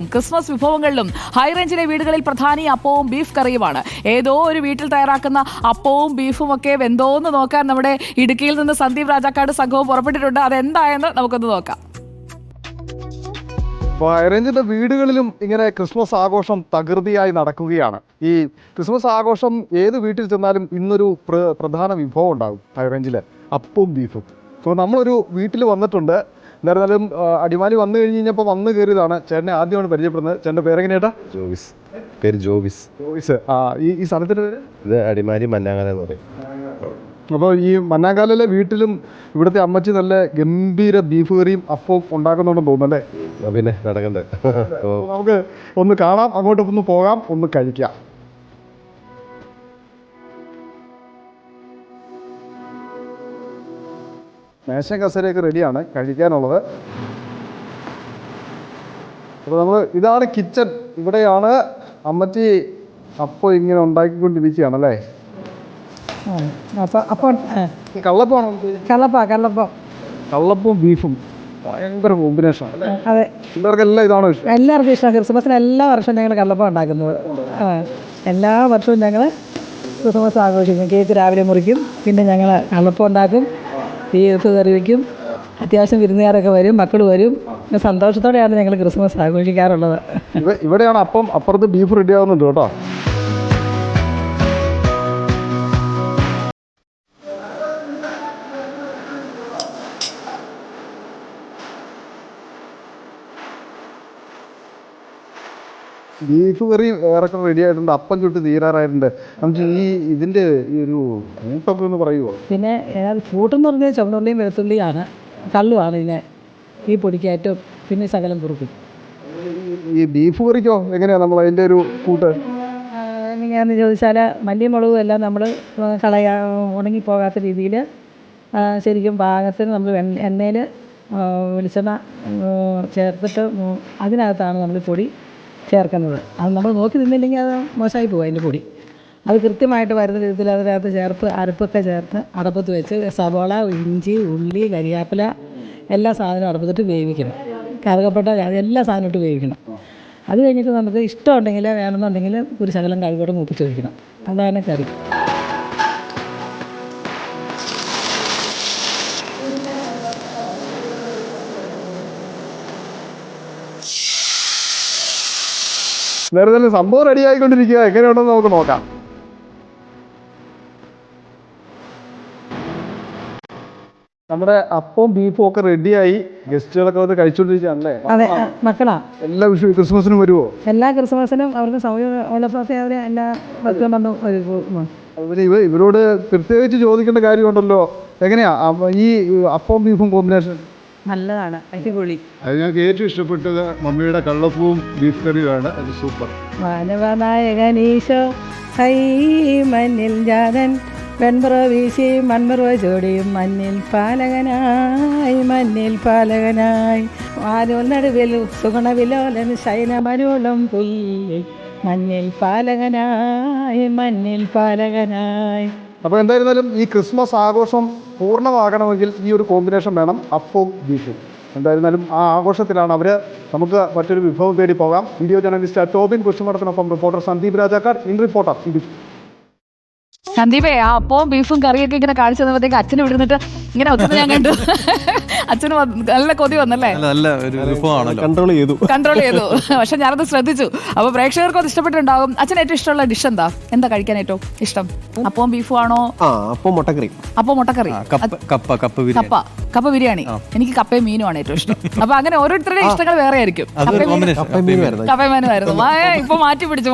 Christmas വിഭവങ്ങളിലും ഹൈറേഞ്ചിലെ വീടുകളിൽ പ്രധാനി അപ്പവും ബീഫ് കറിയുമാണ്. ഏതോ ഒരു വീട്ടിൽ തയ്യാറാക്കുന്ന അപ്പവും ബീഫും ഒക്കെ വെന്തോന്ന് നോക്കാൻ നമ്മുടെ ഇടുക്കിയിൽ നിന്ന് സന്ദീപ് രാജാക്കാട് സംഘവും പുറപ്പെട്ടിട്ടുണ്ട്. അതെന്തായെന്ന് നമുക്കൊന്ന് നോക്കാം. ഹൈറേഞ്ചിന്റെ വീടുകളിലും ഇങ്ങനെ ക്രിസ്മസ് ആഘോഷം തകൃതിയായി നടക്കുകയാണ്. ഈ ക്രിസ്മസ് ആഘോഷം ഏത് വീട്ടിൽ ചെന്നാലും ഇന്നൊരു പ്രധാന വിഭവം ഉണ്ടാകും ഹൈറേഞ്ചില്, അപ്പവും ബീഫും. അപ്പോൾ നമ്മളൊരു വീട്ടിൽ വന്നിട്ടുണ്ട്. എന്തായിരുന്നാലും അടിമാലി വന്നു കഴിഞ്ഞപ്പോൾ വന്നു കയറിയതാണ്. ചേട്ടനെ ആദ്യമാണ് പരിചയപ്പെടുന്നത്. ചേട്ടൻ്റെ പേരെങ്ങനെയാട്ടാ? ജോവിസ്. പേര് ജോവിസ്. ജോവിസ്. ഈ സ്ഥലത്തിൻ്റെ പേര്? ഇത് അടിമാലി മന്നാങ്ങാല എന്ന് പറയും. അപ്പോൾ ഈ മന്നാങ്കാലിലെ വീട്ടിലും ഇവിടുത്തെ അമ്മച്ചി നല്ല ഗംഭീര ബീഫ് കറിയും അപ്പവും ഉണ്ടാക്കുന്നുണ്ടെന്ന് തോന്നുന്നല്ലേ? പിന്നെ നടക്കണ്ടേ. നമുക്ക് ഒന്ന് കാണാം, അങ്ങോട്ട് ഒന്ന് പോകാം, ഒന്ന് കഴിക്കാം. മേശ കസേരയൊക്കെ റെഡിയാണ് കഴിക്കാനുള്ളത്. അപ്പോൾ നമ്മൾ ഇതാണ് കിച്ചൺ. ഇവിടെയാണ് അമ്മച്ചി അപ്പം ഇങ്ങനെ ഉണ്ടാക്കിക്കൊണ്ടിരിക്കുകയാണല്ലേ? കള്ളപ്പമാണോ? കള്ളപ്പവും ബീഫും ഭയങ്കര കോമ്പിനേഷനാണ്. അതെ, പിള്ളേർക്കെല്ലാം ഇതാണോ ഇഷ്ടം? എല്ലാവർക്കും ഇഷ്ടമാണ്. ക്രിസ്മസിന് എല്ലാ വർഷവും ഞങ്ങൾ കള്ളപ്പം ഉണ്ടാക്കുന്നത്. എല്ലാ വർഷവും ഞങ്ങൾ ക്രിസ്മസ് ആഘോഷിക്കും. കേക്ക് രാവിലെ മുറിക്കും, പിന്നെ ഞങ്ങൾ കള്ളപ്പം ഉണ്ടാക്കും, ബീഫ് കറി വയ്ക്കും. അത്യാവശ്യം വിരുന്നുകാരൊക്കെ വരും, മക്കൾ വരും. പിന്നെ സന്തോഷത്തോടെയാണ് ഞങ്ങൾ ക്രിസ്മസ് ആഘോഷിക്കാറുള്ളത്. ഇവിടെയാണ് അപ്പം, അപ്പുറത്ത് ബീഫ് റെഡി ആവുന്നുണ്ട് കേട്ടോ. ബീഫ് കറി ഏറെക്കെ റെഡി ആയിട്ടുണ്ട്, അപ്പം ചുട്ട് തീരാറായിട്ടുണ്ട്. നമുക്ക് ഇതിൻ്റെ ഈ ഒരു കൂട്ടൊക്കെ ഒന്ന് പറയുമോ? പിന്നെ കൂട്ടെന്ന് പറഞ്ഞാൽ ചുവന്നുള്ളിയും വെളുത്തുള്ളിയാണ്, കള്ളുമാണ് ഇതിനെ ഈ പൊടിക്കയറ്റും, പിന്നെ ശകലം കുറുക്കും. ഈ ബീഫ് കറിക്കോ എങ്ങനെയാണ് നമ്മൾ അതിൻ്റെ ഒരു കൂട്ട്? എങ്ങനെയാണെന്ന് ചോദിച്ചാൽ മല്ലിയും മുളകും എല്ലാം നമ്മൾ ഉണങ്ങിപ്പോകാത്ത രീതിയിൽ ശരിക്കും പാകത്തിന് നമ്മൾ എണ്ണയിൽ വെളിച്ചെണ്ണ ചേർത്തിട്ട് അതിനകത്താണ് നമ്മൾ പൊടി ചേർക്കുന്നത്. അത് നമ്മൾ നോക്കി നിന്നില്ലെങ്കിൽ അത് മോശമായി പോകും അതിൻ്റെ പൊടി. അത് കൃത്യമായിട്ട് വരുന്ന രീതിയിൽ അതിനകത്ത് അരപ്പൊക്കെ ചേർത്ത് അടപ്പത്ത് വെച്ച് സവോള, ഇഞ്ചി, ഉള്ളി, കരിയാപ്പില എല്ലാ സാധനവും അടപ്പത്തിട്ട് വേവിക്കണം. കറുകപ്പട്ട എല്ലാ സാധനവും ഇട്ട് വേവിക്കണം. അത് കഴിഞ്ഞിട്ട് നമുക്ക് ഇഷ്ടമുണ്ടെങ്കിൽ വേണമെന്നുണ്ടെങ്കിൽ ഒരു ശകലം കഴുകോടെ മൂപ്പിച്ച് വയ്ക്കണം. അതാണ് കറി. നേരെ തന്നെ സംഭവം റെഡി ആയിക്കൊണ്ടിരിക്കുക. എങ്ങനെയുണ്ടെന്ന് നമുക്ക് നോക്കാം. നമ്മുടെ അപ്പവും ബീഫും ഒക്കെ റെഡിയായി. ഗസ്റ്റുകളൊക്കെ വന്ന് കഴിച്ചുകൊണ്ടിരിക്കുകയാണല്ലേ? അതെ, മക്കളാ. എല്ലാ വിഷു ക്രിസ്മസിനും വരുമോ? എല്ലാ ക്രിസ്മസിനും അവർക്ക് സൗകര്യം എല്ലാ ഭക്തം വന്നു. ഇവരോട് പ്രത്യേകിച്ച് ചോദിക്കേണ്ട കാര്യമുണ്ടല്ലോ, എങ്ങനെയാ ഈ അപ്പവും ബീഫും കോമ്പിനേഷൻ? നല്ലതാണ്, അടിപൊളി. അത് ഞങ്ങൾക്ക് ഏറ്റവും ഇഷ്ടപ്പെട്ടത് മമ്മിയുടെ കള്ളപ്പവും ബീഫ് കറിയുമാണ്. അത് സൂപ്പർ. മാനവനായകനീശോ ഹൈ മഞ്ഞിൽ ജാതൻ വെൺപുറ വീശി മൺപുറ ചോടിയും മഞ്ഞിൽ പാലകനായി ആരോൽ നടുവിൽ സുഗുണവിലോലൻ ശൈനമരുളം പുല്ലി മഞ്ഞിൽ പാലകനായി. അപ്പോൾ എന്തായിരുന്നാലും ഈ ക്രിസ്മസ് ആഘോഷം പൂർണ്ണമാകണമെങ്കിൽ ഈ ഒരു കോമ്പിനേഷൻ വേണം, അപ്പവും ബീഫും. എന്തായിരുന്നാലും ആ ആഘോഷത്തിലാണ് അവർ. നമുക്ക് മറ്റൊരു വിഭവം തേടി പോകാം. വീഡിയോ ജേർണലിസ്റ്റ് ടോബിൻ കുശുമടത്തിനൊപ്പം reporter Sandeep Rajakkad, in reporter. സന്ദീപേ, ആ അപ്പവും ബീഫും കറിയൊക്കെ ഇങ്ങനെ കാണിച്ചു തന്നപ്പോഴത്തേക്ക് അച്ഛന് വിടുന്നിട്ട് ഇങ്ങനെ ഒത്തുന്നത് ഞാൻ കണ്ടു. അച്ഛന് നല്ല കൊതി വന്നല്ലേ? കൺട്രോൾ ചെയ്തു. പക്ഷെ ഞാനത് ശ്രദ്ധിച്ചു. അപ്പൊ പ്രേക്ഷകർക്കും അത് ഇഷ്ടപ്പെട്ടിട്ടുണ്ടാകും. അച്ഛന് ഏറ്റവും ഇഷ്ടമുള്ള ഡിഷ് എന്താ കഴിക്കാൻ ഏറ്റവും ഇഷ്ടം? അപ്പവും ബീഫും ആണോ? അപ്പം മുട്ടക്കറി, കപ്പ ബിരിയാണി. എനിക്ക് കപ്പയും മീനും ആണ് ഏറ്റവും ഇഷ്ടം. അപ്പൊ അങ്ങനെ ഓരോരുത്തരുടെ ഇഷ്ടങ്ങൾ വേറെ ആയിരിക്കും. കപ്പയും മീനുമായിരുന്നു. ഇപ്പൊ മാറ്റി പിടിച്ചു.